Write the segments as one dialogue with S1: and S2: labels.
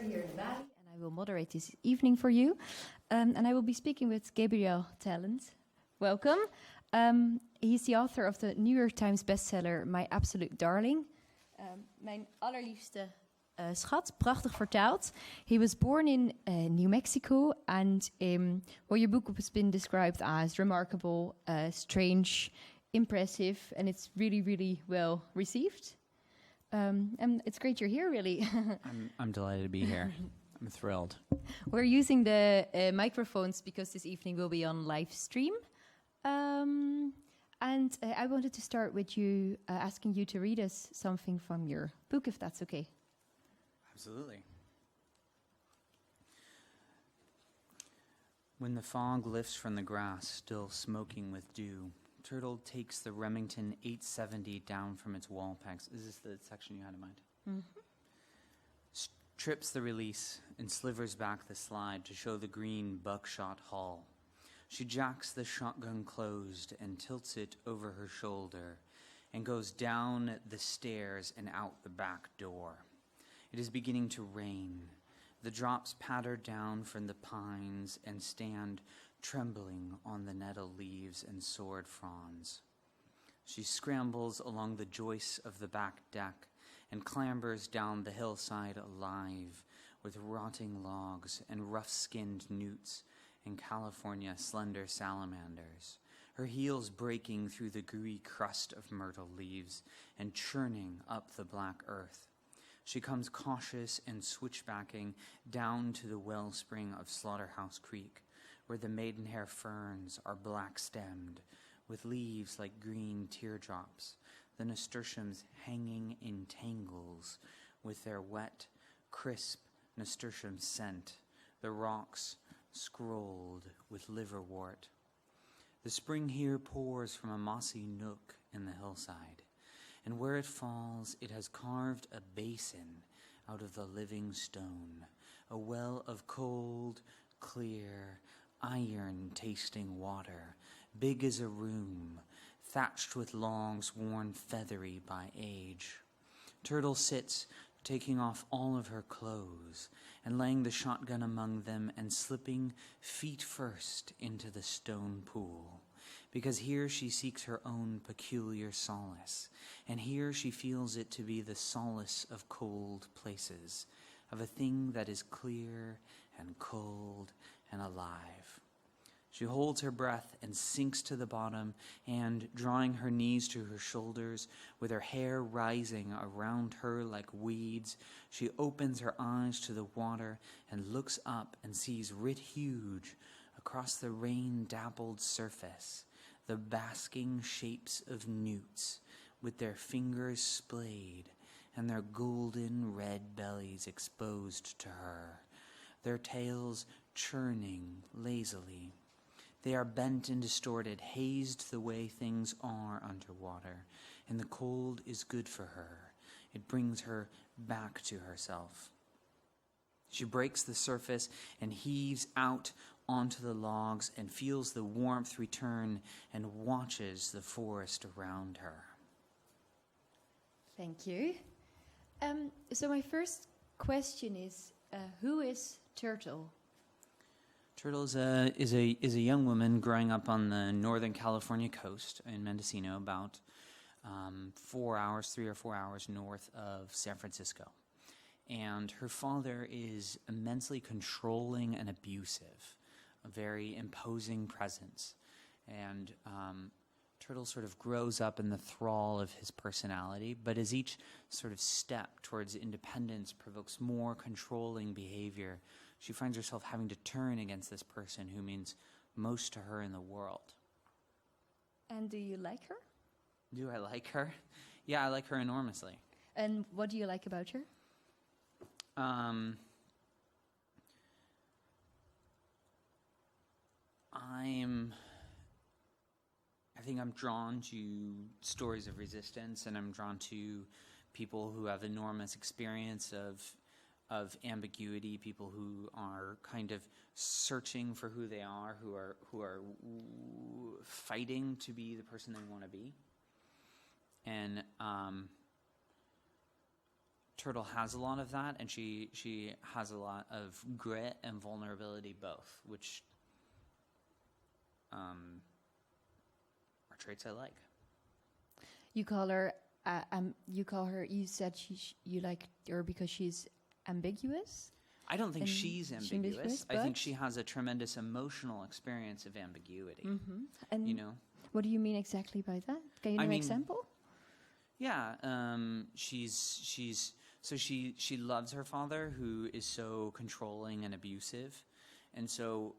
S1: here in Bali, and I will moderate this evening for you. And I will be speaking with Gabriel Tallent. Welcome. He's the author of the New York Times bestseller My Absolute Darling. Mijn allerliefste schat, prachtig vertaald. He was born in New Mexico, and your book has been described as remarkable, strange, impressive, and it's really, really well received. And it's great you're here, really.
S2: I'm delighted to be here. I'm thrilled.
S1: We're using the microphones because this evening will be on live stream. And I wanted to start with you asking you to read us something from your book, if that's okay.
S2: Absolutely. When the fog lifts from the grass, still smoking with dew, Turtle takes the Remington 870 down from its wall pegs. Is this the section you had in mind? Mm-hmm. Strips the release and slivers back the slide to show the green buckshot hull. She jacks the shotgun closed and tilts it over her shoulder and goes down the stairs and out the back door. It is beginning to rain. The drops patter down from the pines and stand trembling on the nettle leaves and sword fronds. She scrambles along the joists of the back deck and clambers down the hillside alive with rotting logs and rough-skinned newts and California slender salamanders, her heels breaking through the gooey crust of myrtle leaves and churning up the black earth. She comes cautious and switchbacking down to the wellspring of Slaughterhouse Creek, where the maidenhair ferns are black-stemmed, with leaves like green teardrops, the nasturtiums hanging in tangles with their wet, crisp nasturtium scent, the rocks scrolled with liverwort. The spring here pours from a mossy nook in the hillside, and where it falls, it has carved a basin out of the living stone, a well of cold, clear, iron-tasting water, big as a room, thatched with logs worn feathery by age. Turtle sits, taking off all of her clothes and laying the shotgun among them and slipping feet first into the stone pool, because here she seeks her own peculiar solace, and here she feels it to be the solace of cold places, of a thing that is clear and cold and alive. She holds her breath and sinks to the bottom, and, drawing her knees to her shoulders, with her hair rising around her like weeds, she opens her eyes to the water and looks up and sees writ huge across the rain-dappled surface the basking shapes of newts, with their fingers splayed and their golden red bellies exposed to her, their tails churning lazily. They are bent and distorted, hazed the way things are underwater, and the cold is good for her. It brings her back to herself. She breaks the surface and heaves out onto the logs and feels the warmth return and watches the forest around her.
S1: Thank you. So my first question is, who is Turtle?
S2: Turtle is a young woman growing up on the Northern California coast in Mendocino, about 3 or 4 hours north of San Francisco. And her father is immensely controlling and abusive, a very imposing presence. And Turtle sort of grows up in the thrall of his personality, but as each sort of step towards independence provokes more controlling behavior, she finds herself having to turn against this person who means most to her in the world.
S1: And do you like her?
S2: Do I like her? Yeah, I like her enormously.
S1: And what do you like about her?
S2: I think I'm drawn to stories of resistance, and I'm drawn to people who have enormous experience of ambiguity, people who are kind of searching for who they are, who are fighting to be the person they want to be. And Turtle has a lot of that, and she has a lot of grit and vulnerability both, which are traits I like.
S1: You call her. You said you like her because she's ambiguous.
S2: I don't think she's ambiguous. I think
S1: but-
S2: she has a tremendous emotional experience of ambiguity.
S1: Mm-hmm. And
S2: You know.
S1: what do you mean exactly by that? Can you give an example?
S2: Yeah, she loves her father, who is so controlling and abusive, and so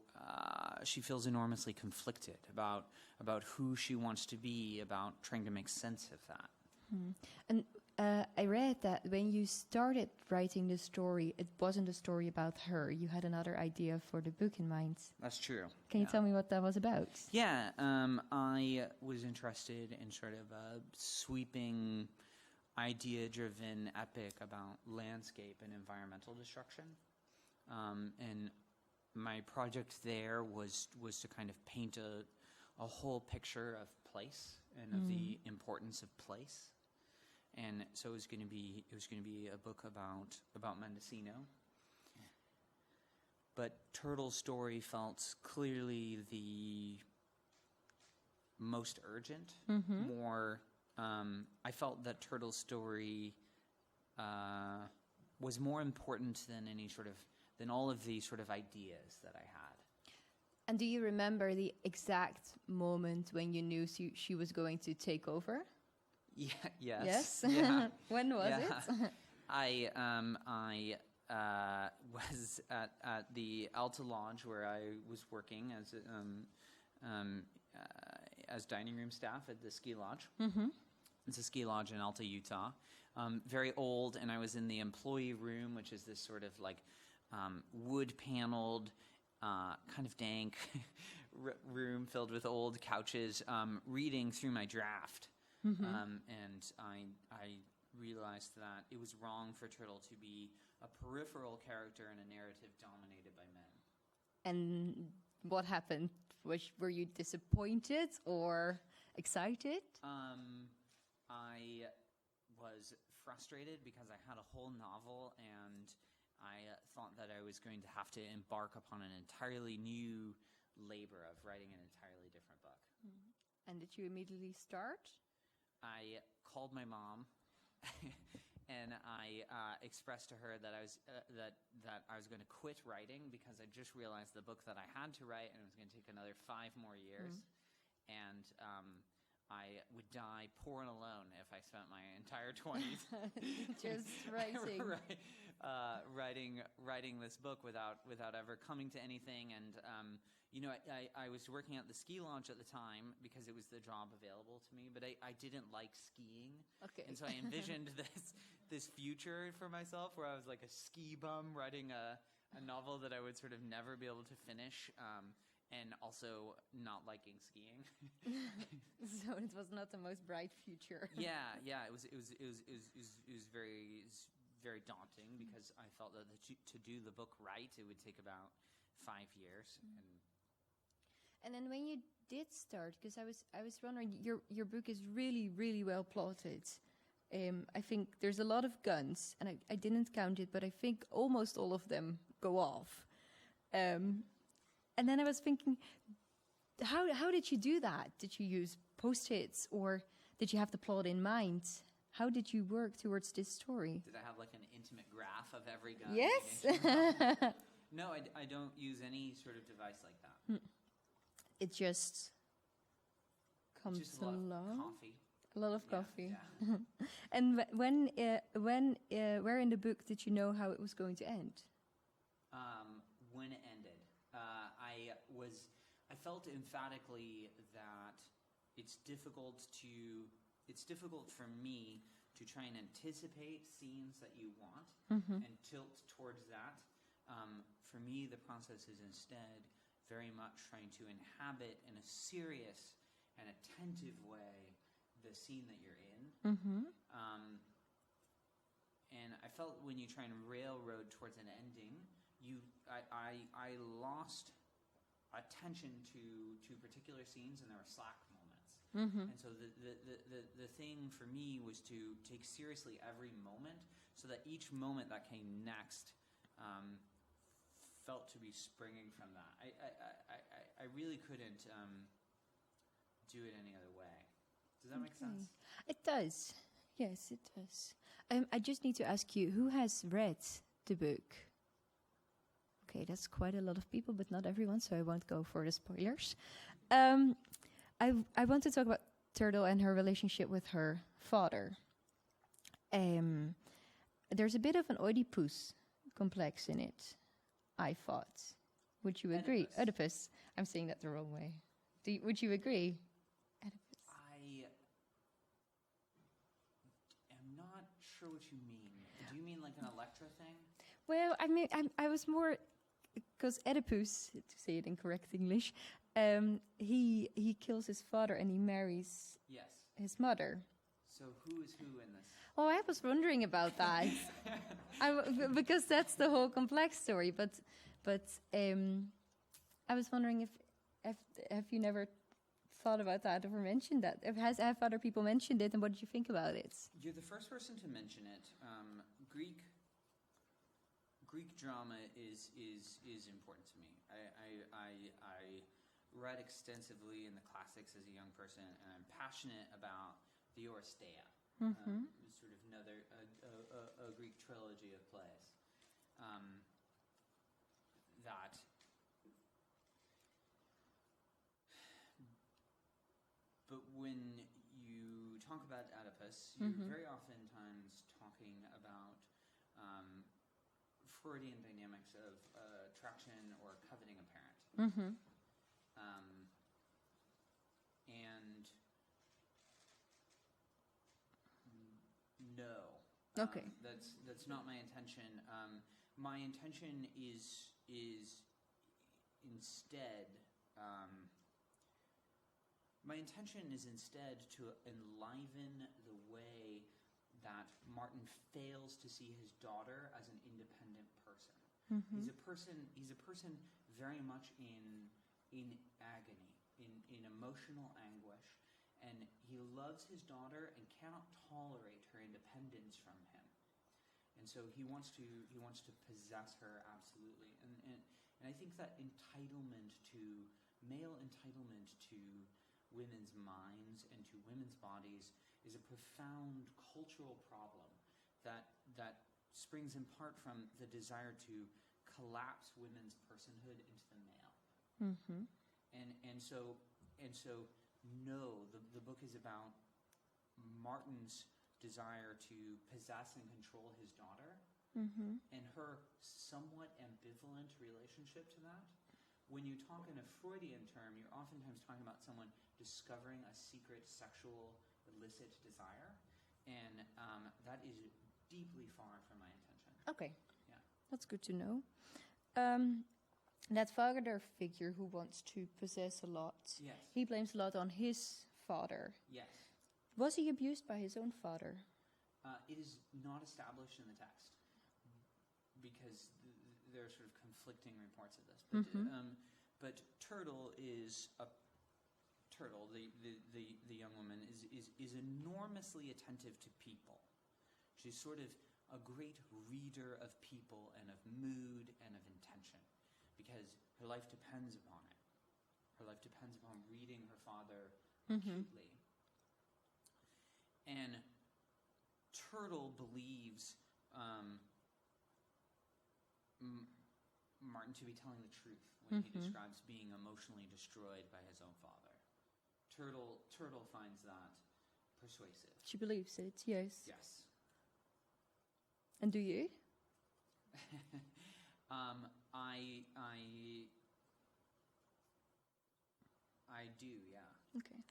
S2: she feels enormously conflicted about who she wants to be, about trying to make sense of that.
S1: And I read that when you started writing the story, it wasn't a story about her. You had another idea for the book in mind.
S2: That's true.
S1: Can you tell me what that was about?
S2: Yeah, I was interested in sort of a sweeping, idea-driven epic about landscape and environmental destruction. And my project there was to kind of paint a whole picture of place and of the importance of place. And so it was going to be a book about Mendocino. But Turtle's story felt clearly the most urgent. More, I felt that Turtle's story was more important than all of the sort of ideas that I had.
S1: And do you remember the exact moment when you knew she was going to take over?
S2: Yeah.
S1: Yes.
S2: Yeah.
S1: When was
S2: Yeah.
S1: it?
S2: I was at the Alta Lodge where I was working as dining room staff at the ski lodge.
S1: Mm-hmm.
S2: It's a ski lodge in Alta, Utah. Very old, and I was in the employee room, which is this sort of like wood-paneled, kind of dank room filled with old couches, reading through my draft. And I realized that it was wrong for Turtle to be a peripheral character in a narrative dominated by men.
S1: And what happened? Were you disappointed or excited?
S2: I was frustrated because I had a whole novel and I thought that I was going to have to embark upon an entirely new labor of writing an entirely different book.
S1: And did you immediately start?
S2: I called my mom, and I expressed to her that I was going to quit writing because I just realized the book that I had to write, and it was going to take another 5 more years, and I would die poor and alone if I spent my entire 20s
S1: just writing.
S2: writing this book without ever coming to anything. And I was working at the ski lodge at the time because it was the job available to me, but I didn't like skiing.
S1: Okay.
S2: And so I envisioned this future for myself where I was like a ski bum writing a novel that I would sort of never be able to finish, and also not liking skiing.
S1: So it was not the most bright future.
S2: Yeah, it was very daunting because I felt that to do the book right, it would take about 5 years.
S1: And then when you did start, because I was wondering, your book is really, really well plotted. I think there's a lot of guns, and I didn't count it, but I think almost all of them go off. And then I was thinking, how did you do that? Did you use post-its, or did you have the plot in mind? How did you work towards this story?
S2: Did I have like an intimate graph of every gun?
S1: Yes.
S2: No, I don't use any sort of device like that.
S1: It just comes
S2: Just a lot
S1: along.
S2: of coffee.
S1: A lot of coffee.
S2: Yeah.
S1: And where in the book did you know how it was going to end?
S2: When it ended, I felt emphatically that it's difficult for me to try and anticipate scenes that you want and tilt towards that. For me, the process is instead very much trying to inhabit in a serious and attentive way the scene that you're in. And I felt when you try and railroad towards an ending, I lost attention to particular scenes, and there were slack moments. And so the thing for me was to take seriously every moment, so that each moment that came next felt to be springing from that. I really couldn't do it any other way. Does that make sense?
S1: It does. Yes, it does. I just need to ask you, who has read the book? Okay, that's quite a lot of people, but not everyone, so I won't go for the spoilers. I want to talk about Turtle and her relationship with her father. There's a bit of an Oedipus complex in it, I thought. Would you agree? Oedipus. I'm saying that the wrong way. Would you agree? Oedipus.
S2: I am not sure what you mean. Do you mean like an Electra thing?
S1: Well, I mean, I was more... Because Oedipus, to say it in correct English, he kills his father and he marries his mother.
S2: So who is who in this?
S1: Oh, I was wondering about that. Because that's the whole complex story. But I was wondering if have you never thought about that or mentioned that? Have other people mentioned it, and what did you think about it?
S2: You're the first person to mention it. Greek drama is important to me. I read extensively in the classics as a young person, and I'm passionate about the Oresteia, sort of another a Greek trilogy of plays. But when you talk about Oedipus, you're very oftentimes talking about Freudian dynamics of attraction or coveting a parent. And no.
S1: Okay.
S2: That's not my intention. My intention is instead to enliven the way that Martin fails to see his daughter as an independent person. He's a person very much in agony, in emotional anguish, and he loves his daughter and cannot tolerate her independence from him. And so he wants to possess her absolutely. And I think that male entitlement to women's minds and to women's bodies is a profound cultural problem that springs in part from the desire to collapse women's personhood into the male. And so no, the book is about Martin's desire to possess and control his daughter, and her somewhat ambivalent relationship to that. When you talk in a Freudian term, you're oftentimes talking about someone discovering a secret sexual illicit desire, and that is deeply far from my intention.
S1: Okay.
S2: Yeah.
S1: That's good to know. That father figure who wants to possess a lot,
S2: Yes.
S1: he blames a lot on his father.
S2: Yes.
S1: Was he abused by his own father?
S2: It is not established in the text because there are sort of conflicting reports of this. But Turtle is Turtle, the young woman, is enormously attentive to people. She's sort of a great reader of people and of mood and of intention, because her life depends upon it. Her life depends upon reading her father acutely. And Turtle believes Martin to be telling the truth when he describes being emotionally destroyed by his own father. Turtle finds that persuasive.
S1: She believes it, yes.
S2: Yes.
S1: And do you?
S2: I do, yeah.
S1: Okay.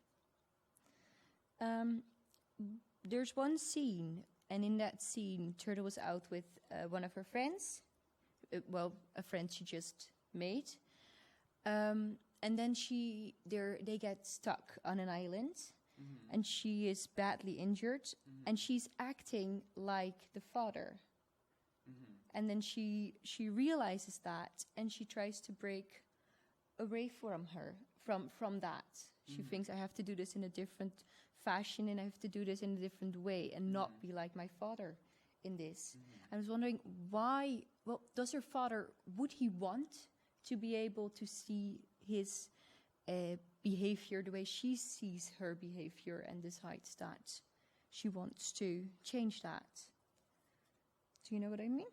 S1: There's one scene, and in that scene, Turtle was out with one of her friends. A friend she just made. And then they get stuck on an island, and she is badly injured, and she's acting like the father. And then she realizes that, and she tries to break away from her, from that. She thinks I have to do this in a different fashion and I have to do this in a different way and not be like my father in this. I was wondering why, well, does her father, would he want to be able to see his behavior the way she sees her behavior and decides that she wants to change that? Do you know what I mean?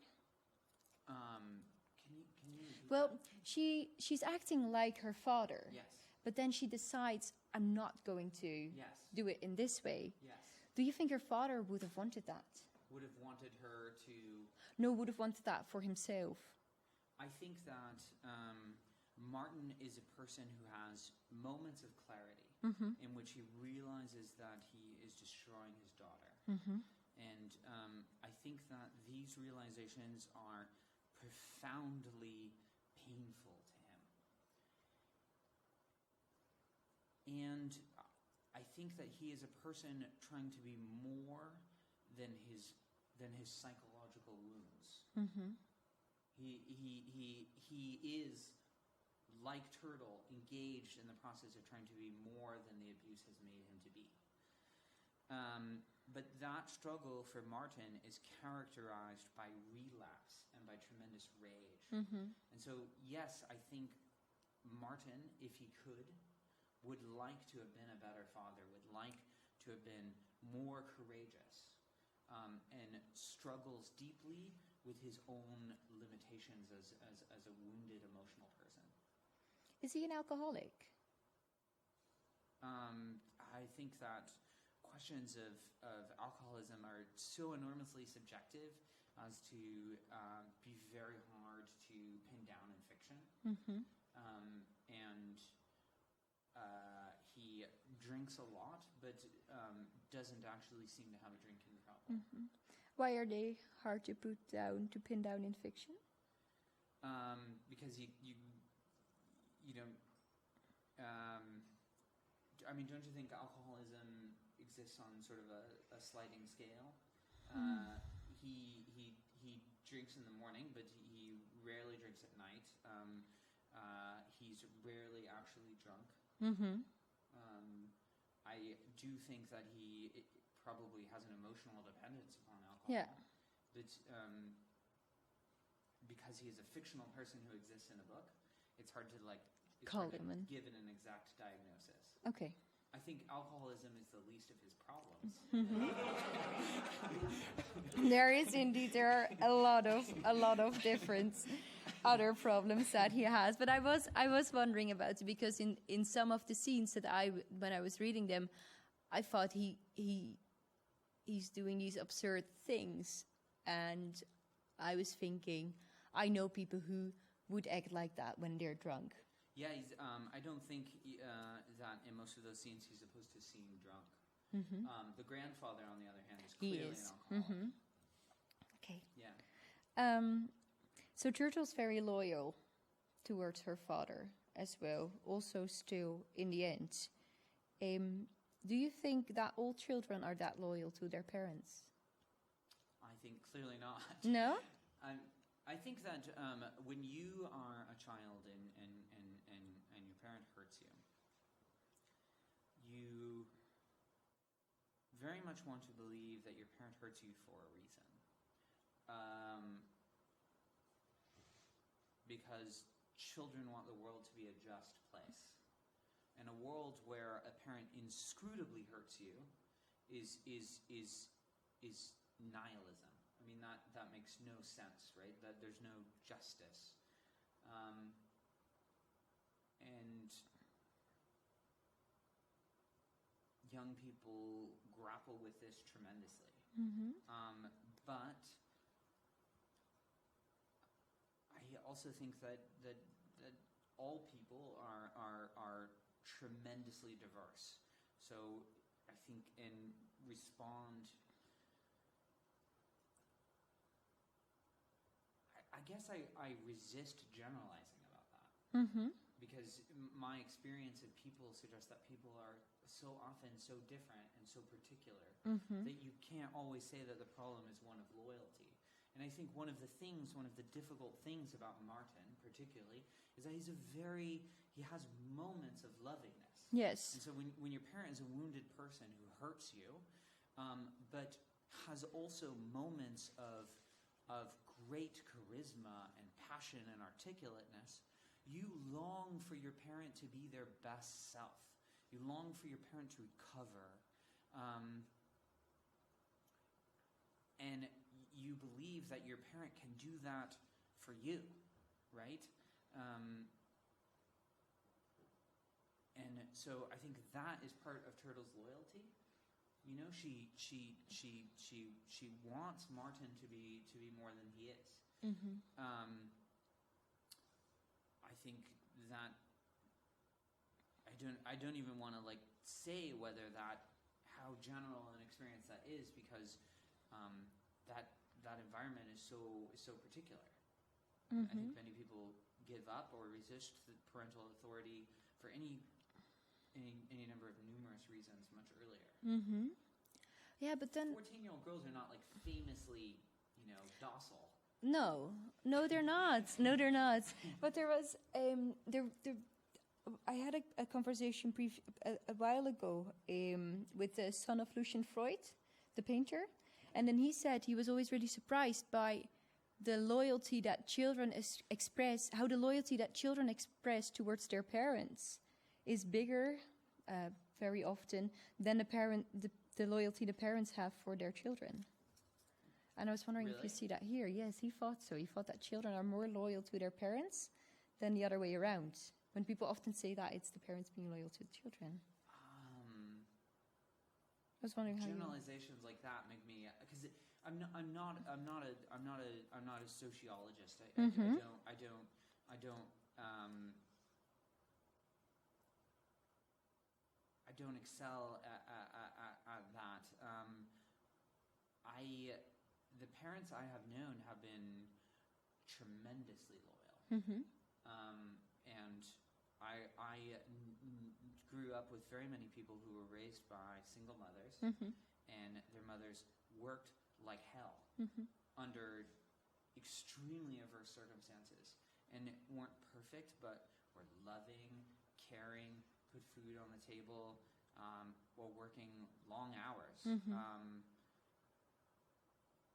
S2: Can you
S1: Well, she's acting like her father.
S2: Yes.
S1: But then she decides, I'm not going to
S2: Yes.
S1: do it in this way.
S2: Yes.
S1: Do you think her father would have wanted that?
S2: Would have wanted her to...
S1: No, would have wanted that for himself.
S2: I think that Martin is a person who has moments of clarity in which he realizes that he is destroying his daughter. And I think that these realizations are profoundly painful to him. And I think that he is a person trying to be more than his psychological wounds. He is, like Turtle, engaged in the process of trying to be more than the abuse has made him to be. But that struggle for Martin is characterized by relapse and by tremendous rage. And so, yes, I think Martin, if he could, would like to have been a better father, would like to have been more courageous, and struggles deeply with his own limitations as a wounded emotional person.
S1: Is he an alcoholic?
S2: I think that questions of alcoholism are so enormously subjective as to be very hard to pin down in fiction. And he drinks a lot, but doesn't actually seem to have a drinking problem.
S1: Why are they hard to pin down in fiction?
S2: Because you don't. I mean, don't you think alcoholism exists on sort of a sliding scale? He drinks in the morning, but he rarely drinks at night. He's rarely actually drunk. I do think that he probably has an emotional dependence upon alcohol.
S1: Yeah.
S2: But because he is a fictional person who exists in a book, it's hard to give it an exact diagnosis.
S1: Okay.
S2: I think alcoholism is the least of his problems.
S1: There are a lot of different other problems that he has. But I was wondering about it because in some of the scenes that when I was reading them, I thought he's doing these absurd things, and I was thinking, I know people who would act like that when they're drunk.
S2: Yeah, I don't think that in most of those scenes he's supposed to seem drunk. The grandfather, on the other hand, is clearly an alcoholic.
S1: Okay.
S2: Yeah.
S1: So Turtle's very loyal towards her father as well, also still in the end. Do you think that all children are that loyal to their parents?
S2: I think clearly not.
S1: No?
S2: I think that when you are a child and your parent hurts you, you very much want to believe that your parent hurts you for a reason. Because children want the world to be a just place. And a world where a parent inscrutably hurts you is nihilism. I mean, that makes no sense, right? That there's no justice. And young people grapple with this tremendously. But I also think that all people are tremendously diverse. So I think I guess I resist generalizing about that. Because my experience of people suggests that people are so often so different and so particular that you can't always say that the problem is one of loyalty. And I think one of the difficult things about Martin, particularly, is that he has moments of lovingness.
S1: Yes.
S2: And so when your parent is a wounded person who hurts you, but has also moments of great charisma and passion and articulateness, you long for your parent to be their best self. You long for your parent to recover. And you believe that your parent can do that for you, right? And so I think that is part of Turtle's loyalty. You know, she wants Martin to be more than he is.
S1: Mm-hmm.
S2: I think that I don't even want to say whether how general an experience that is, because that environment is so particular.
S1: Mm-hmm.
S2: I think many people give up or resist the parental authority for any number of numerous reasons much earlier.
S1: Mm-hmm. Yeah, but then
S2: 14-year-old girls are not famously, docile.
S1: No, they're not. No, they're not. But there was I had a conversation a while ago with the son of Lucian Freud, the painter, and then he said he was always really surprised by the loyalty that children express, how the loyalty that children express towards their parents is bigger very often than the loyalty the parents have for their children. And I was wondering if you see that here. Yes, he thought so. He thought that children are more loyal to their parents than the other way around. When people often say that, it's the parents being loyal to the children. I was wondering how
S2: generalizations like that make me, because I'm not a sociologist. I don't excel at that. The parents I have known have been tremendously loyal.
S1: Mm-hmm.
S2: And I grew up with very many people who were raised by single mothers,
S1: Mm-hmm.
S2: and their mothers worked like hell
S1: Mm-hmm.
S2: under extremely adverse circumstances, and weren't perfect, but were loving, caring, put food on the table, while working long hours.
S1: Mm-hmm.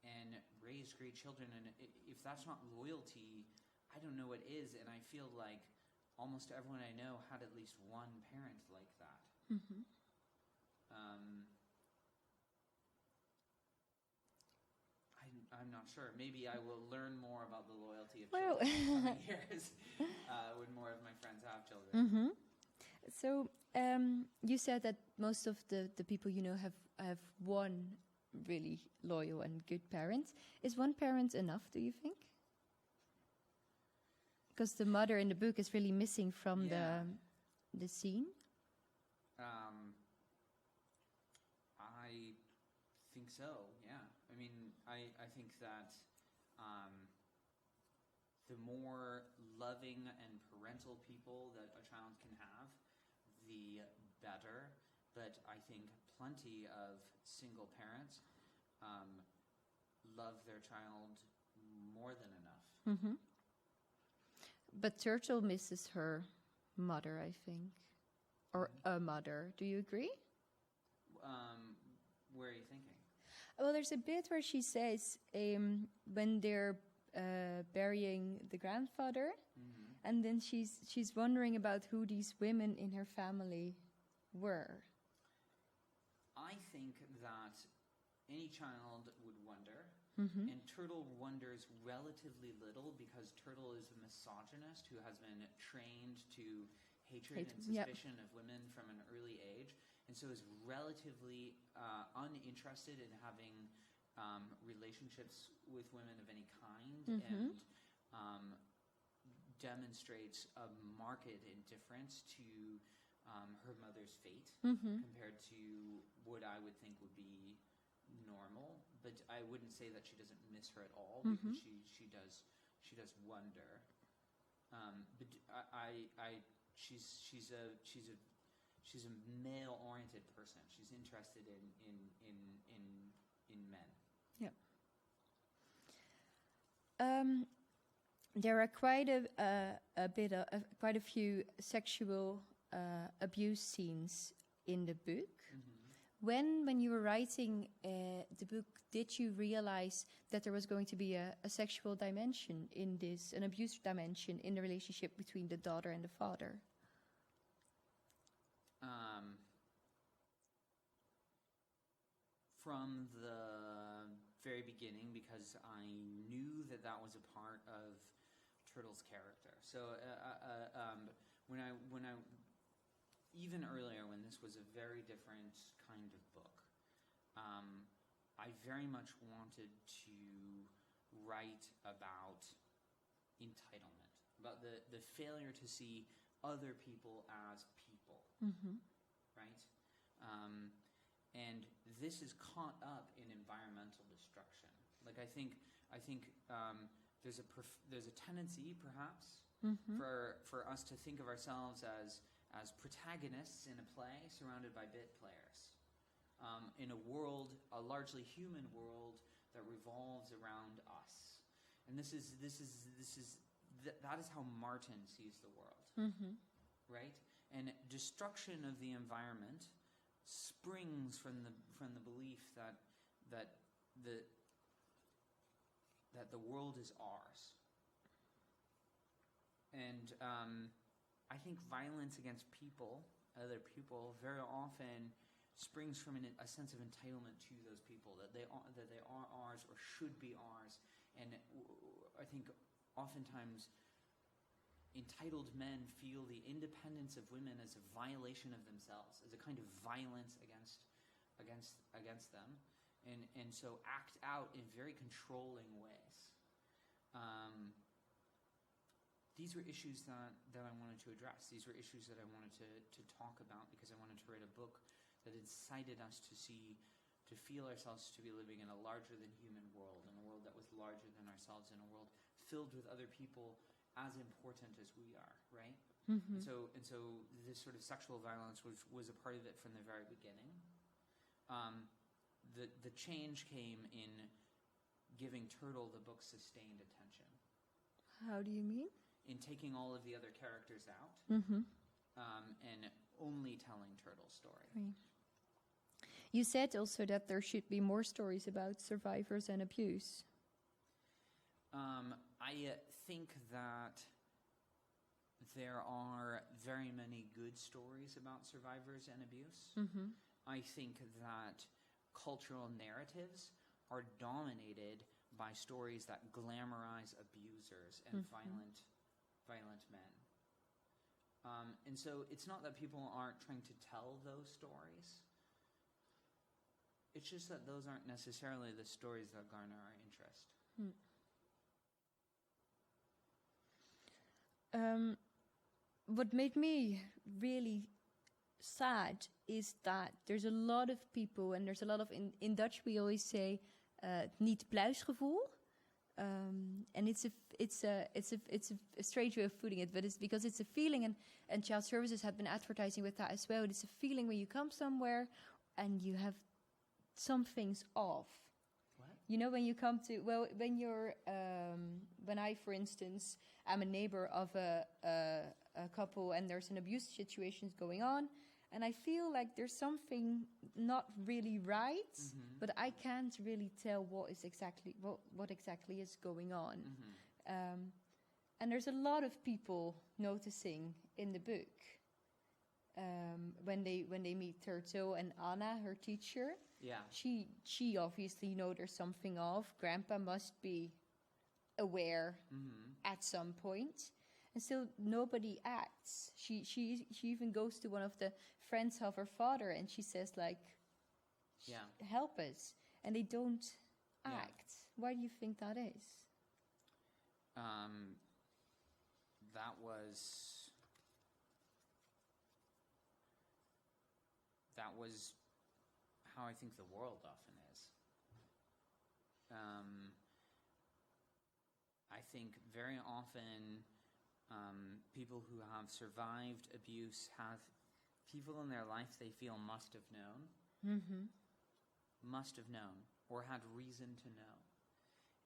S2: And raised great children. And if that's not loyalty, I don't know what is. And I feel like almost everyone I know had at least one parent like that.
S1: Mm-hmm.
S2: I'm not sure. Maybe I will learn more about the loyalty of
S1: Well,
S2: children in the coming years when more of my friends have children.
S1: Mm-hmm. So you said that most of the people you know have one really loyal and good parent. Is one parent enough, do you think? Because the mother in the book is really missing from the scene.
S2: I think so, yeah. I mean, I think that the more loving and parental people that a child can have, the better. But I think plenty of single parents love their child more than enough.
S1: Mm-hmm. But Turtle misses her mother, I think. Or a mother. Do you agree?
S2: Where are you thinking?
S1: Well, there's a bit where she says when they're burying the grandfather,
S2: Mm-hmm.
S1: and then she's wondering about who these women in her family were.
S2: I think that any child would wonder,
S1: Mm-hmm.
S2: and Turtle wonders relatively little because Turtle is a misogynist who has been trained to hatred and suspicion of women from an early age, and so is relatively uninterested in having relationships with women of any kind,
S1: Mm-hmm.
S2: and demonstrates a marked indifference to her mother's fate
S1: Mm-hmm.
S2: compared to what I would think would be normal. But I wouldn't say that she doesn't miss her at all,
S1: Mm-hmm.
S2: because she does wonder. But she's a male-oriented person. She's interested in men.
S1: Yeah. There are quite a few sexual abuse scenes in the book. When you were writing the book, did you realize that there was going to be a sexual dimension in this, an abuse dimension in the relationship between the daughter and the father?
S2: From the very beginning, because I knew that that was a part of Turtle's character. So when I even earlier, when this was a very different kind of book, I very much wanted to write about entitlement, about the failure to see other people as people, right? And this is caught up in environmental destruction. Like I think there's a tendency, perhaps, for us to think of ourselves as protagonists in a play surrounded by bit players, in a world, a largely human world that revolves around us. And that is how Martin sees the world, right? And destruction of the environment springs from the belief that the world is ours. And I think violence against other people, very often springs from a sense of entitlement to those people, that they are ours or should be ours. And I think oftentimes entitled men feel the independence of women as a violation of themselves, as a kind of violence against them, and so act out in very controlling ways. These were issues that I wanted to address. These were issues that I wanted to talk about, because I wanted to write a book that incited us to feel ourselves to be living in a larger-than-human world, in a world that was larger than ourselves, in a world filled with other people as important as we are, right? And so this sort of sexual violence was a part of it from the very beginning. The change came in giving Turtle the book's sustained attention.
S1: How do you mean?
S2: In taking all of the other characters out, and only telling Turtle's story.
S1: Right. You said also that there should be more stories about survivors and abuse.
S2: I think that there are very many good stories about survivors and abuse. I think that cultural narratives are dominated by stories that glamorize abusers and violent men. And so it's not that people aren't trying to tell those stories. It's just that those aren't necessarily the stories that garner our interest.
S1: What made me really sad is that there's a lot of people, and there's a lot of, in Dutch we always say, niet pluisgevoel. And it's a strange way of putting it, but it's because it's a feeling, and Child Services have been advertising with that as well. It's a feeling when you come somewhere and you have something's off.
S2: What?
S1: You know, when you come to, well, when you're, when I, for instance, am a neighbor of a couple and there's an abuse situation going on, and I feel like there's something not really right, but I can't really tell what exactly is going on. And there's a lot of people noticing in the book when they meet Turtle and Anna, her teacher.
S2: Yeah.
S1: She obviously knows there's something off. Grandpa must be aware at some point. And still nobody acts. She even goes to one of the friends of her father and she says, like, help us. And they don't act. Why do you think that is?
S2: That was how I think the world often is. I think very often people who have survived abuse have people in their life they feel must have known, or had reason to know.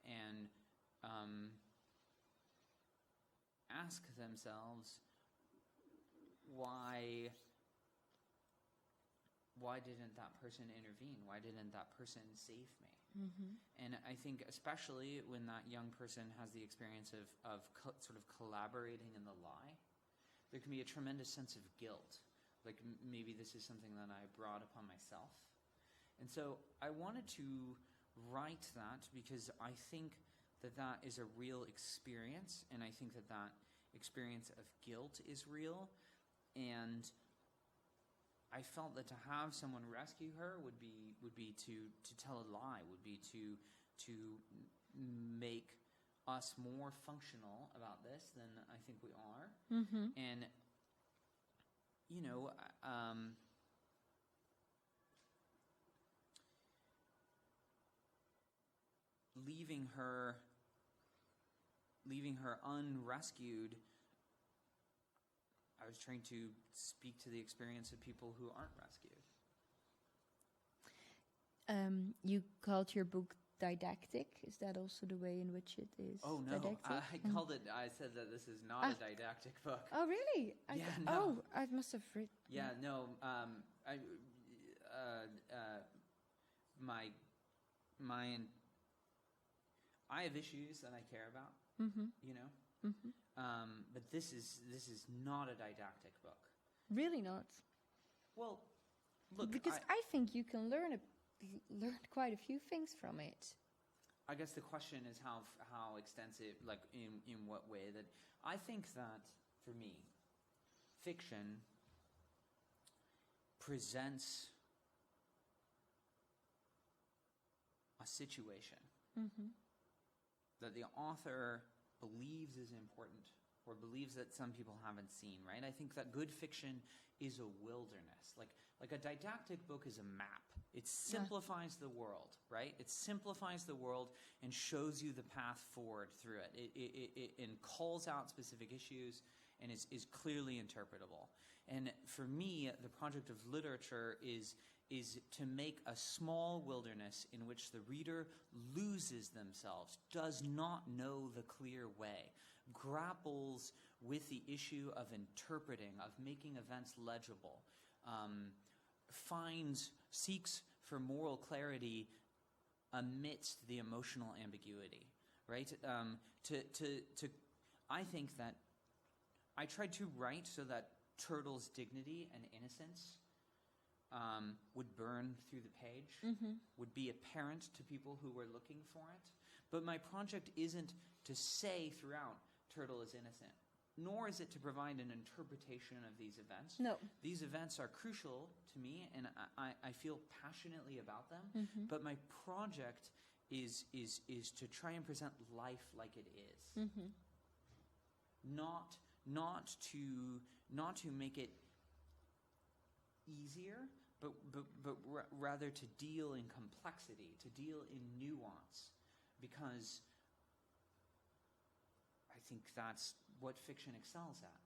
S2: And ask themselves, why didn't that person intervene? Why didn't that person save me? And I think especially when that young person has the experience of sort of collaborating in the lie, there can be a tremendous sense of guilt. Like maybe this is something that I brought upon myself. And so I wanted to write that because I think that is a real experience, and I think that experience of guilt is real, and I felt that to have someone rescue her would be to tell a lie, would be to make us more functional about this than I think we are. And leaving her unrescued, I was trying to speak to the experience of people who aren't rescued.
S1: You called your book didactic. Is that also the way in which it is?
S2: Oh no,
S1: didactic?
S2: I said that this is not a didactic book.
S1: Oh really?
S2: No.
S1: Oh, I must have read.
S2: Yeah, no. I have issues that I care about. But this is not a didactic book.
S1: Really not?
S2: Well, look,
S1: because I think you can learn quite a few things from it.
S2: I guess the question is how extensive, like in what way. That I think that for me, fiction presents a situation that the author believes is important, or believes that some people haven't seen, right? I think that good fiction is a wilderness. Like a didactic book is a map. It simplifies the world, right? It simplifies the world and shows you the path forward through it. It and calls out specific issues and is clearly interpretable. And for me, the project of literature is to make a small wilderness in which the reader loses themselves, does not know the clear way, grapples with the issue of interpreting, of making events legible, seeks for moral clarity amidst the emotional ambiguity, right? I think that I tried to write so that Turtle's dignity and innocence would burn through the page, would be apparent to people who were looking for it. But my project isn't to say throughout Turtle is innocent, nor is it to provide an interpretation of these events.
S1: No.
S2: These events are crucial to me, and I feel passionately about them. But my project is to try and present life like it is. Not to make it easier, but rather to deal in complexity, to deal in nuance, because I think that's what fiction excels at.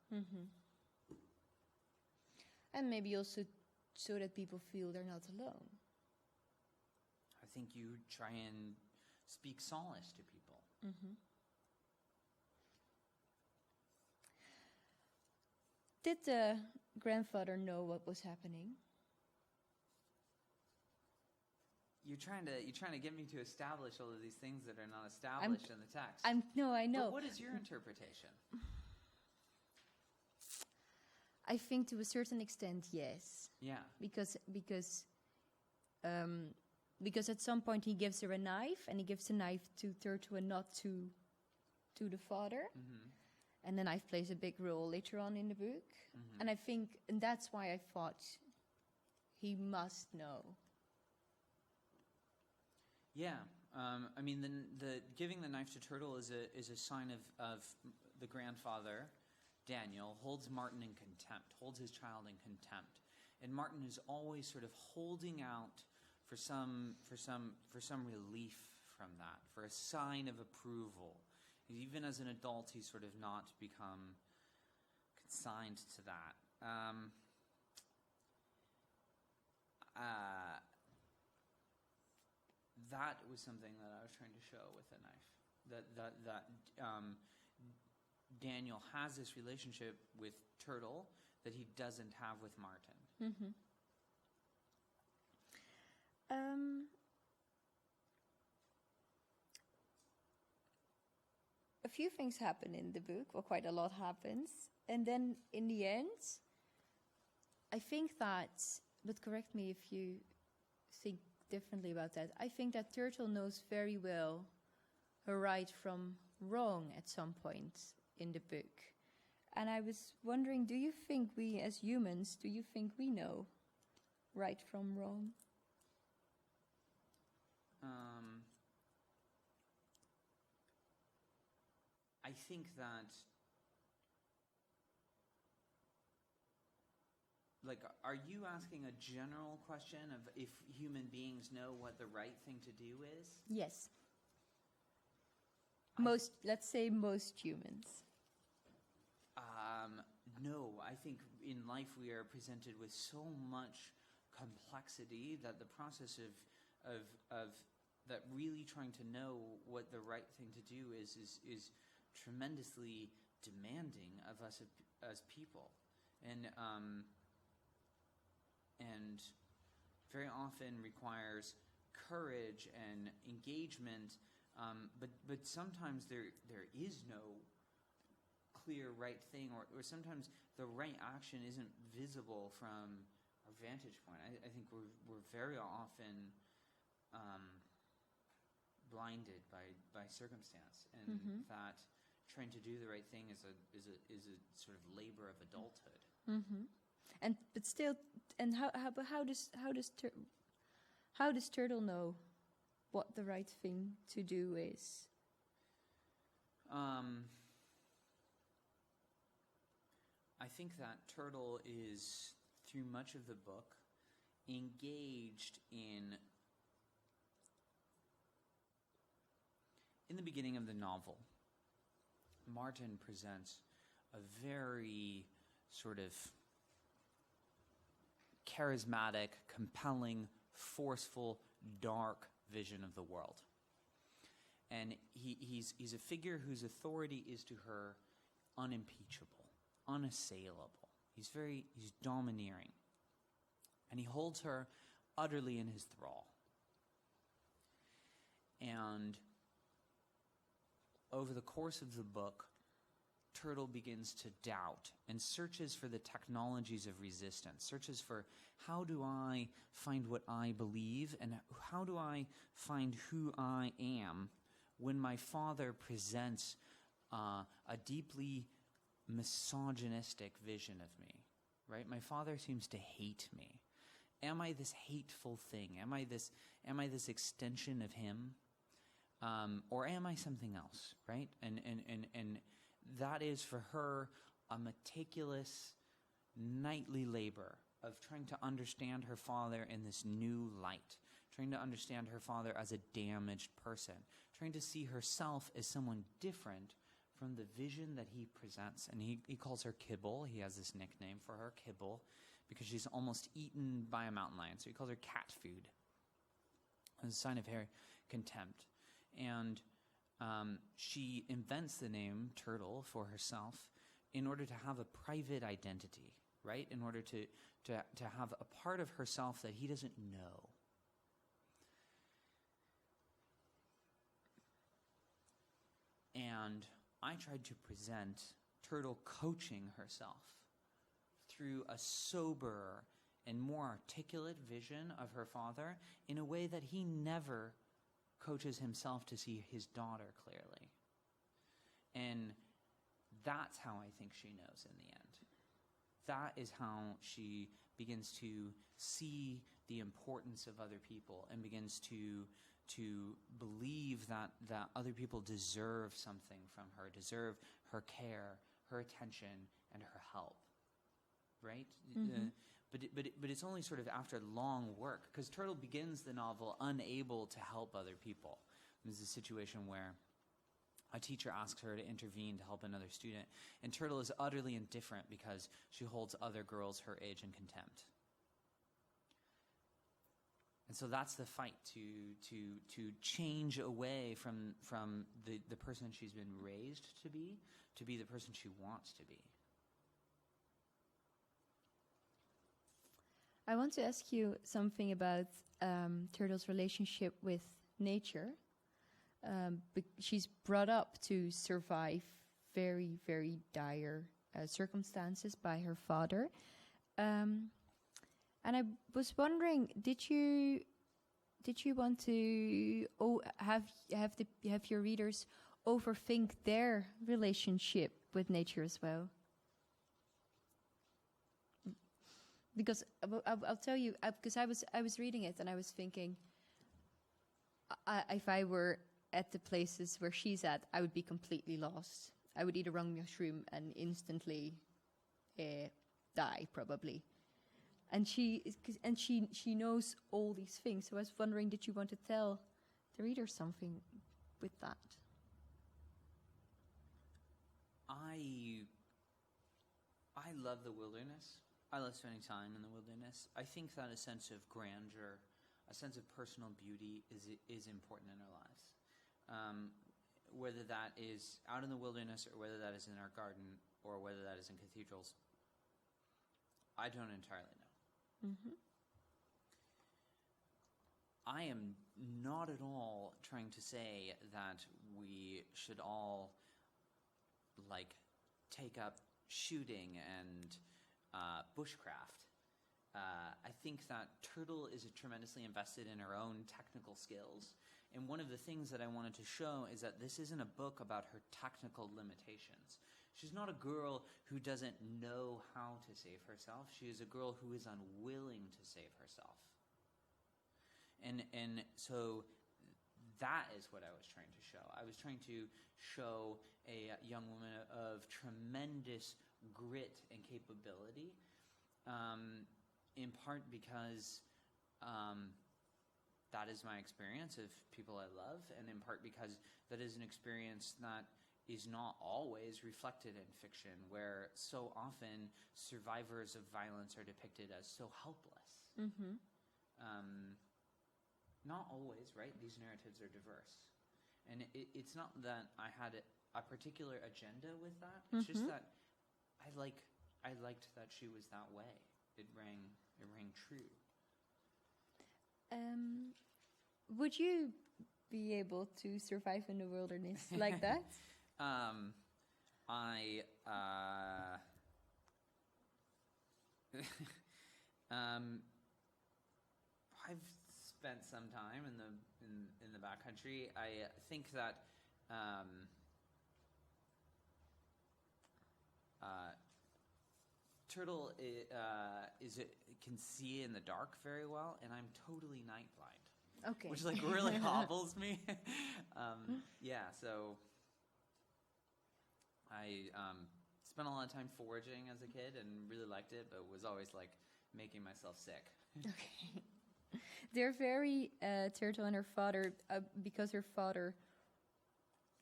S1: And maybe also so that people feel they're not alone.
S2: I think you try and speak solace to people.
S1: Did the grandfather know what was happening?
S2: You're trying to get me to establish all of these things that are not established in the text.
S1: I know.
S2: But what is your interpretation?
S1: I think to a certain extent, yes.
S2: Yeah.
S1: Because at some point he gives her a knife, and he gives the knife to Turtle and not to the father. And the knife plays a big role later on in the book. And I think, and that's why I thought he must know.
S2: Yeah, I mean, the giving the knife to Turtle is a sign of the grandfather, Daniel, holds Martin in contempt, holds his child in contempt, and Martin is always sort of holding out for some relief from that, for a sign of approval. Even as an adult, he's sort of not become consigned to that. That was something that I was trying to show with the knife. that Daniel has this relationship with Turtle that he doesn't have with Martin.
S1: Mm-hmm. A few things happen in the book, well, quite a lot happens. And then in the end, I think that, but correct me if you think differently about that, I think that Turtle knows very well her right from wrong at some point in the book. And I was wondering, do you think we as humans, do you think we know right from wrong?
S2: I think that, like, are you asking a general question of if human beings know what the right thing to do is?
S1: Yes. Let's say most humans.
S2: No, I think in life we are presented with so much complexity that the process of that really trying to know what the right thing to do is tremendously demanding of us as people, and very often requires courage and engagement, but sometimes there is no clear right thing, or sometimes the right action isn't visible from our vantage point. I think we're very often blinded by circumstance, and that trying to do the right thing is a sort of labor of adulthood.
S1: And but still, and how does Turtle know what the right thing to do is?
S2: I think that Turtle is, through much of the book, engaged in the beginning of the novel. Martin presents a very sort of charismatic, compelling, forceful, dark vision of the world. And he's a figure whose authority is to her unimpeachable, unassailable. He's domineering. And he holds her utterly in his thrall. And over the course of the book, Turtle begins to doubt and searches for the technologies of resistance, searches for how do I find what I believe and how do I find who I am when my father presents a deeply misogynistic vision of me, right? My father seems to hate me. Am I this hateful thing? Am I this extension of him? Or am I something else, right? And that is for her a meticulous nightly labor of trying to understand her father in this new light, trying to understand her father as a damaged person, trying to see herself as someone different from the vision that he presents. And he calls her Kibble. He has this nickname for her, Kibble, because she's almost eaten by a mountain lion. So he calls her cat food as a sign of her contempt. And she invents the name Turtle for herself in order to have a private identity, right? In order to have a part of herself that he doesn't know. And I tried to present Turtle coaching herself through a soberer and more articulate vision of her father in a way that he never coaches himself to see his daughter clearly. And that's how I think she knows in the end. That is how she begins to see the importance of other people and begins to believe that other people deserve something from her, deserve her care, her attention, and her help. Right? But it's only sort of after long work, because Turtle begins the novel unable to help other people. There's a situation where a teacher asks her to intervene to help another student, and Turtle is utterly indifferent because she holds other girls her age in contempt. And so that's the fight, to change away from the person she's been raised to be the person she wants to be.
S1: I want to ask you something about Turtle's relationship with nature. She's brought up to survive very, very dire circumstances by her father. And I was wondering, did you want to have your readers overthink their relationship with nature as well? Because I'll tell you, because I was reading it and I was thinking, if I were at the places where she's at, I would be completely lost. I would eat a wrong mushroom and instantly die, probably. And she knows all these things. So I was wondering, did you want to tell the reader something with that?
S2: I love the wilderness. I love spending time in the wilderness. I think that a sense of grandeur, a sense of personal beauty is important in our lives. Whether that is out in the wilderness or whether that is in our garden or whether that is in cathedrals, I don't entirely know.
S1: Mm-hmm.
S2: I am not at all trying to say that we should all, take up shooting and bushcraft. I think that Turtle is tremendously invested in her own technical skills. And one of the things that I wanted to show is that this isn't a book about her technical limitations. She's not a girl who doesn't know how to save herself. She is a girl who is unwilling to save herself. And so that is what I was trying to show. I was trying to show a young woman of tremendous grit and capability, in part because that is my experience of people I love, and in part because that is an experience that is not always reflected in fiction, where so often survivors of violence are depicted as so helpless.
S1: Mm-hmm.
S2: Not always, right? These narratives are diverse. And it's not that I had a particular agenda with that. It's just that I liked that she was that way. It rang true.
S1: Would you be able to survive in the wilderness like that?
S2: I've spent some time in the backcountry. I think that Turtle can see in the dark very well, and I'm totally night blind.
S1: Okay.
S2: Which really hobbles me. So I spent a lot of time foraging as a kid and really liked it, but was always making myself sick.
S1: Okay. They're very Turtle and her father, because her father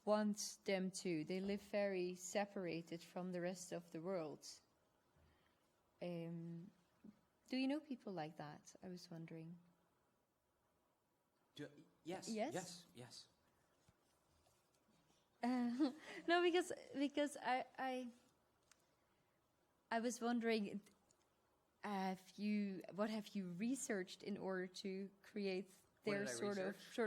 S1: wants them to. They live very separated from the rest of the world. Do you know people like that? I was wondering.
S2: Yes.
S1: Yes?
S2: Yes.
S1: No, because I was wondering, what have you researched in order to create their sort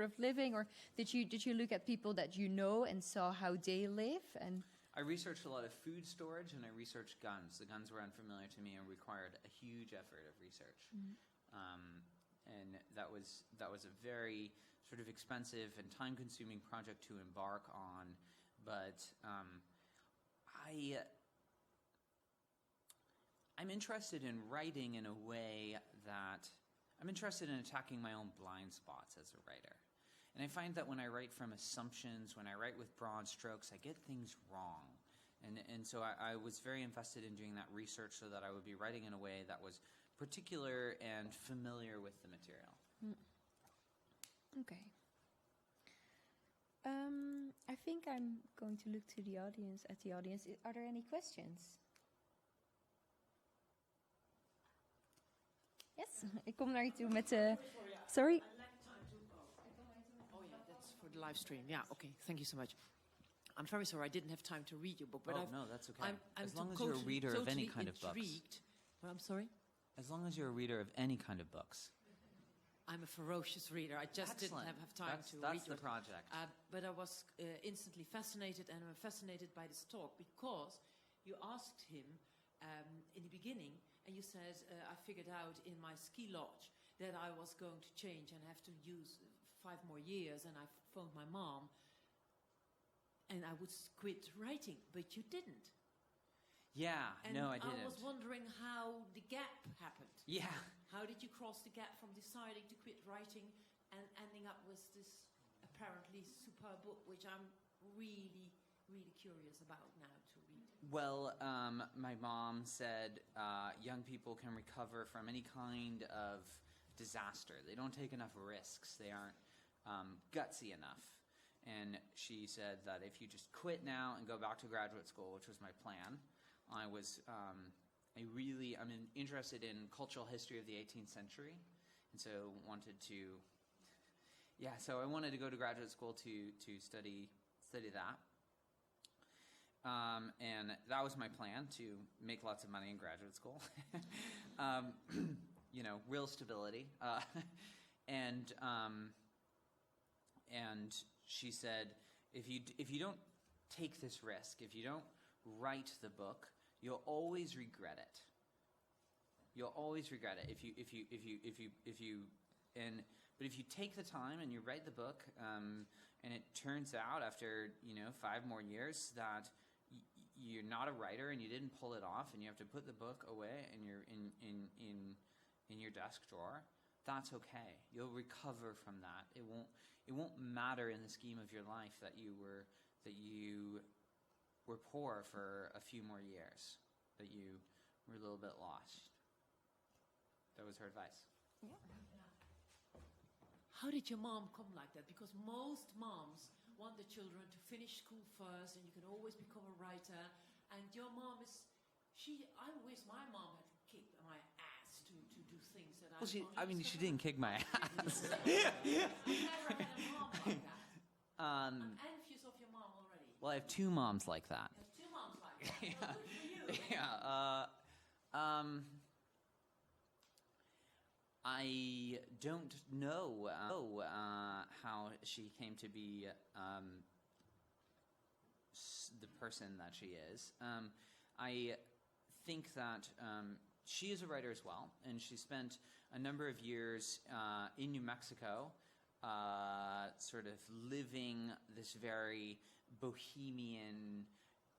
S1: of living, or did you look at people that you know and saw how they live? And
S2: I researched a lot of food storage, and I researched guns. The guns were unfamiliar to me and required a huge effort of research. And that was a very sort of expensive and time-consuming project to embark on. But I'm interested in writing in a way that I'm interested in attacking my own blind spots as a writer. And I find that when I write from assumptions, when I write with broad strokes, I get things wrong. And so I was very invested in doing that research so that I would be writing in a way that was particular and familiar with the material.
S1: Okay. I think I'm going to look to the audience. Are there any questions? Yes, ik kom naar je toe met Sorry.
S3: I lack time to. Oh yeah, that's for the live stream. Yeah, okay. Thank you so much. I'm very sorry I didn't have time to read your book, but
S2: no, that's okay.
S3: I'm
S2: as long as you're a reader of any kind of books.
S3: Well, I'm sorry?
S2: As long as you're a reader of any kind of books.
S3: I'm a ferocious reader. I just
S2: Excellent.
S3: didn't have time to read
S2: That's the project.
S3: But I was instantly fascinated, and I'm fascinated by this talk because you asked him in the beginning, and you said, I figured out in my ski lodge that I was going to change and have to use 5 more years, and I phoned my mom, and I would quit writing, but you didn't.
S2: Yeah,
S3: And
S2: no, I didn't.
S3: I was wondering how the gap happened.
S2: Yeah.
S3: How did you cross the gap from deciding to quit writing and ending up with this apparently superb book, which I'm really, really curious about now to read?
S2: Well, my mom said young people can recover from any kind of disaster. They don't take enough risks. They aren't gutsy enough. And she said that if you just quit now and go back to graduate school, which was my plan, I'm interested in cultural history of the 18th century, and so I wanted to go to graduate school to study that. And that was my plan, to make lots of money in graduate school. Real stability. And she said, if you don't take this risk, if you don't write the book, you'll always regret it. You'll always regret it but if you take the time and you write the book, and it turns out after 5 more years that you're not a writer and you didn't pull it off, and you have to put the book away in your desk drawer, that's okay. You'll recover from that. It won't matter in the scheme of your life that you were poor for a few more years, that you were a little bit lost. That was her advice.
S1: Yeah.
S3: How did your mom come like that? Because most moms want the children to finish school first, and you can always become a writer. And your mom I wish my mom had kicked my ass to do things that
S2: she didn't kick my ass.
S3: I've never had a mom like that. I'm envious of your mom already.
S2: Well, I have 2 moms like that.
S3: You have 2 moms like that. Yeah. Well, good for you.
S2: Yeah. I don't know how she came to be the person that she is. I think that she is a writer as well, and she spent a number of years in New Mexico, sort of living this very bohemian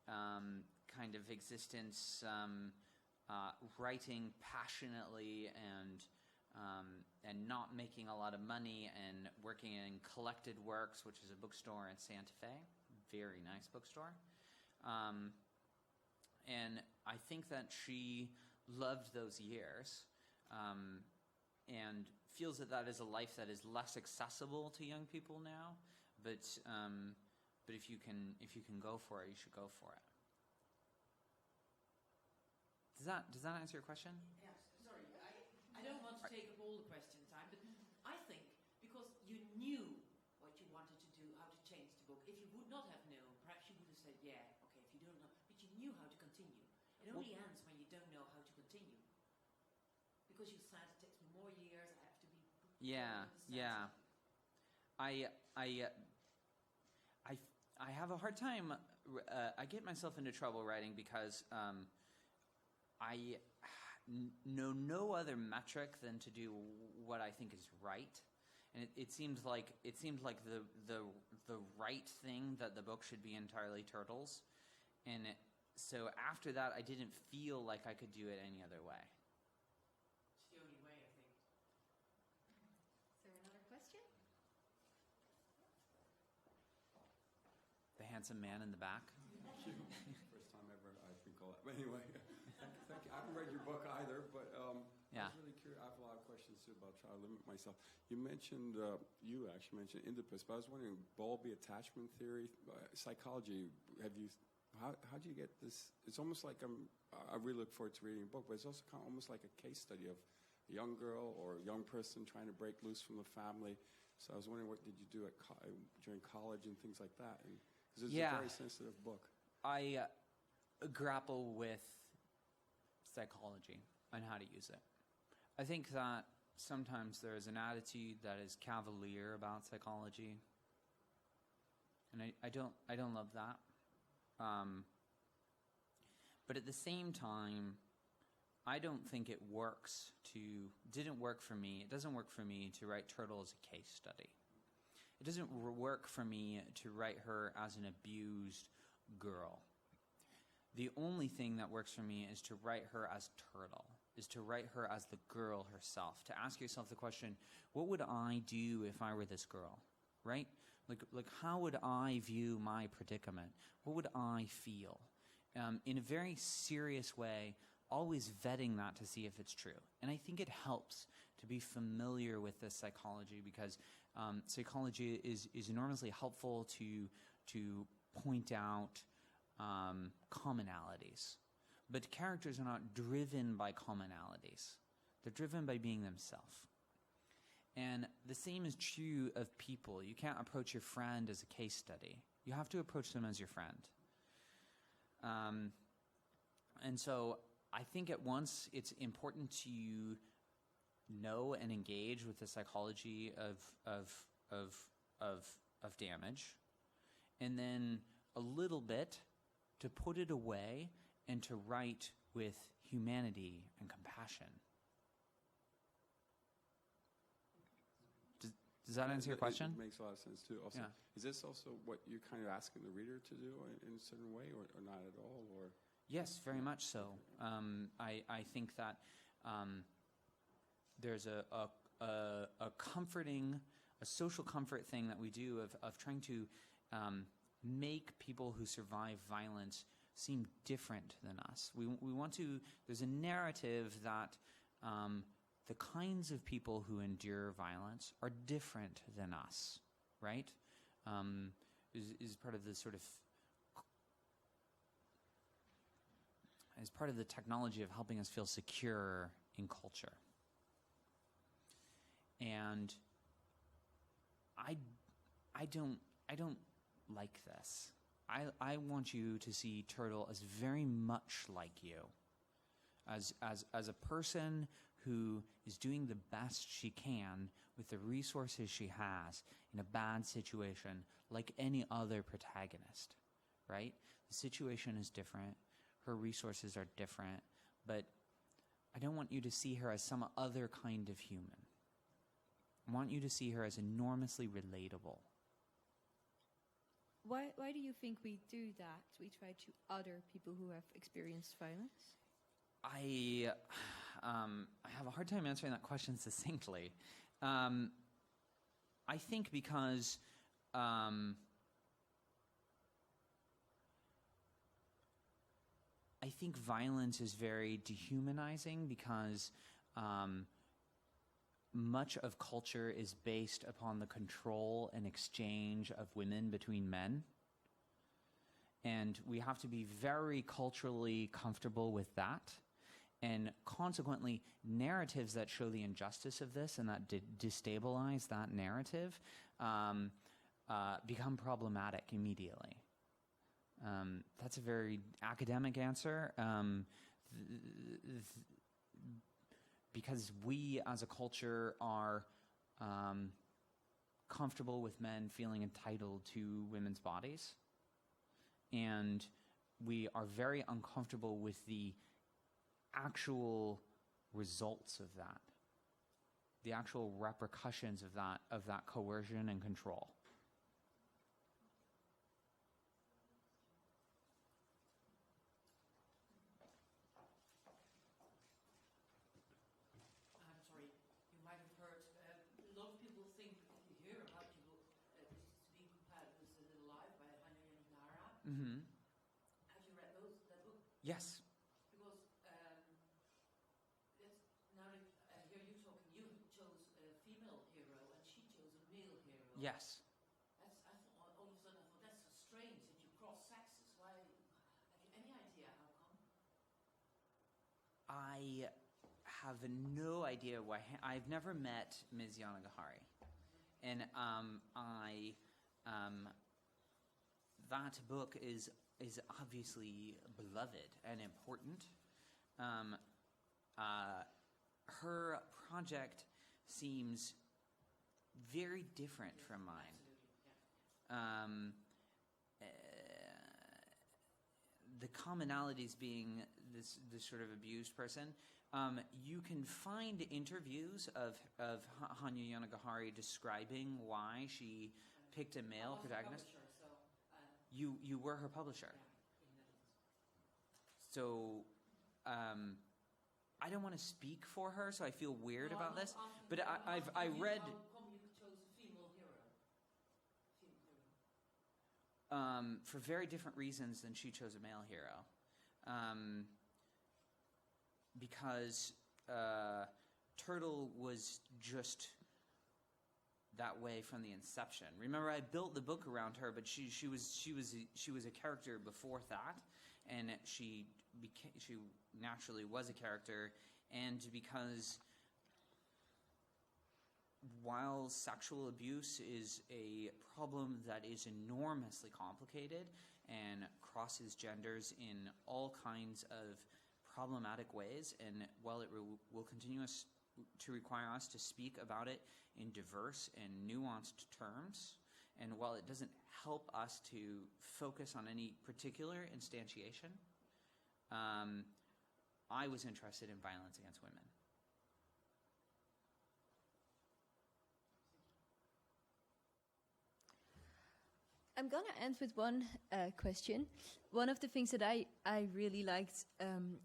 S2: kind of existence, writing passionately and not making a lot of money, and working in Collected Works, which is a bookstore in Santa Fe, very nice bookstore. And I think that she loved those years, and feels that is a life that is less accessible to young people now. But if you can go for it, you should go for it. Does that answer your question?
S3: Yes. Sorry, I don't want to take up all the question time, but I think because you knew what you wanted to do, how to change the book. If you would not have known, perhaps you would have said, yeah, okay, if you don't know, but you knew how to continue. It only ends when you don't know how to continue. Because you said it takes me more years, I have to be...
S2: Yeah. I have a hard time, I get myself into trouble writing because I know no other metric than to do what I think is right, and it seemed like the right thing that the book should be entirely turtles, and so after that I didn't feel like I could do it any other way.
S3: It's the only way, I think.
S1: Is there another question?
S2: The handsome man in the back.
S4: First time ever I've been called that. Anyway, thank you. I haven't read your book either, but I was really curious. I have a lot of questions too about trying to limit myself. You mentioned, you actually mentioned Oedipus, but I was wondering, Bowlby attachment theory, psychology, how do you get this? It's almost like I really look forward to reading a book, but it's also kind of almost like a case study of young girl or a young person trying to break loose from the family. So I was wondering, what did you do during college and things like that? Because it's a very sensitive book.
S2: I grapple with psychology and how to use it. I think that sometimes there is an attitude that is cavalier about psychology, and I don't love that. But at the same time, I don't think it didn't work for me. It doesn't work for me to write Turtle as a case study. It doesn't work for me to write her as an abused girl. The only thing that works for me is to write her as Turtle, is to write her as the girl herself, to ask yourself the question, what would I do if I were this girl, right? Like how would I view my predicament? What would I feel? In a very serious way, always vetting that to see if it's true. And I think it helps to be familiar with this psychology, because psychology is enormously helpful to point out commonalities. But characters are not driven by commonalities. They're driven by being themselves. And the same is true of people. You can't approach your friend as a case study. You have to approach them as your friend. And so I think at once it's important to know and engage with the psychology of damage, and then a little bit to put it away and to write with humanity and compassion. Does that answer your question?
S4: It makes a lot of sense too. Also, is this also what you're kind of asking the reader to do in a certain way, or not at all? Or
S2: yes, very much so. I think that there's a comforting, a social comfort thing that we do of trying to make people who survive violence seem different than us. We want to. There's a narrative that the kinds of people who endure violence are different than us, right? Is part of the sort of as part of the technology of helping us feel secure in culture. And I don't like this. I want you to see Turtle as very much like you, as a person who is doing the best she can with the resources she has in a bad situation, like any other protagonist, right? The situation is different. Her resources are different, but I don't want you to see her as some other kind of human. I want you to see her as enormously relatable.
S1: Why do you think we do that? We try to other people who have experienced violence?
S2: I have a hard time answering that question succinctly. I think because I think violence is very dehumanizing, because much of culture is based upon the control and exchange of women between men. And we have to be very culturally comfortable with that. And consequently, narratives that show the injustice of this and that destabilize that narrative become problematic immediately. That's a very academic answer. Because we as a culture are comfortable with men feeling entitled to women's bodies. And we are very uncomfortable with the actual results of that, the actual repercussions of that coercion and control.
S3: I'm sorry, you might have heard, a lot of people think, if you hear about people, this is being compared with The Little Life by Hannah and Nara.
S2: Mm-hmm.
S3: Have you read that book?
S2: Yes.
S3: Because now that I hear you talking, you chose a female hero and she chose a male hero.
S2: Yes.
S3: I thought, all of a sudden, I thought, that's so strange that you cross sexes. Why? Have you any idea how come?
S2: I have no idea why. I've never met Ms. Yanagihari, and that book is obviously beloved and important. Her project seems very different from mine. The commonalities being this sort of abused person. You can find interviews of Hanya Yanagihari describing why she picked a male protagonist. You were her publisher. So I don't want to speak for her, so I feel weird about this. But I read.
S3: How come you chose a female hero?
S2: For very different reasons than she chose a male hero. Because Turtle was just that way from the inception. Remember, I built the book around her, but she was a character before that, and she naturally was a character, and because while sexual abuse is a problem that is enormously complicated and crosses genders in all kinds of problematic ways, and while it will continue to require us to speak about it in diverse and nuanced terms, and while it doesn't help us to focus on any particular instantiation, I was interested in violence against women.
S1: I'm going to end with one question. One of the things that I really liked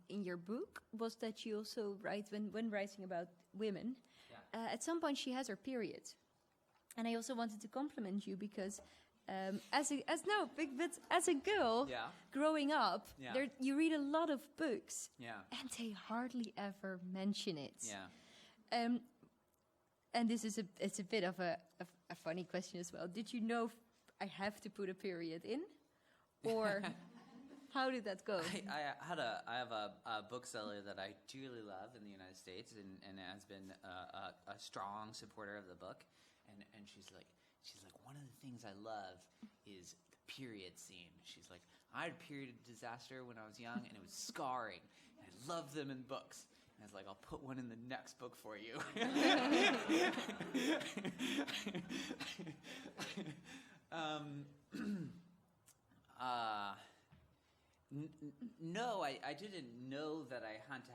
S1: in your book was that you also write, when writing about women, at some point she has her period. And I also wanted to compliment you because as a girl growing up, you read a lot of books and they hardly ever mention it. And this is it's a bit of a funny question as well. Did you know I have to put a period in, or how did that go?
S2: I have a bookseller that I dearly love in the United States, and has been a strong supporter of the book, and she's like one of the things I love is the period scene. She's like, I had a period disaster when I was young, and it was scarring, and I love them in books. And I was like, I'll put one in the next book for you. No, I didn't know that I had to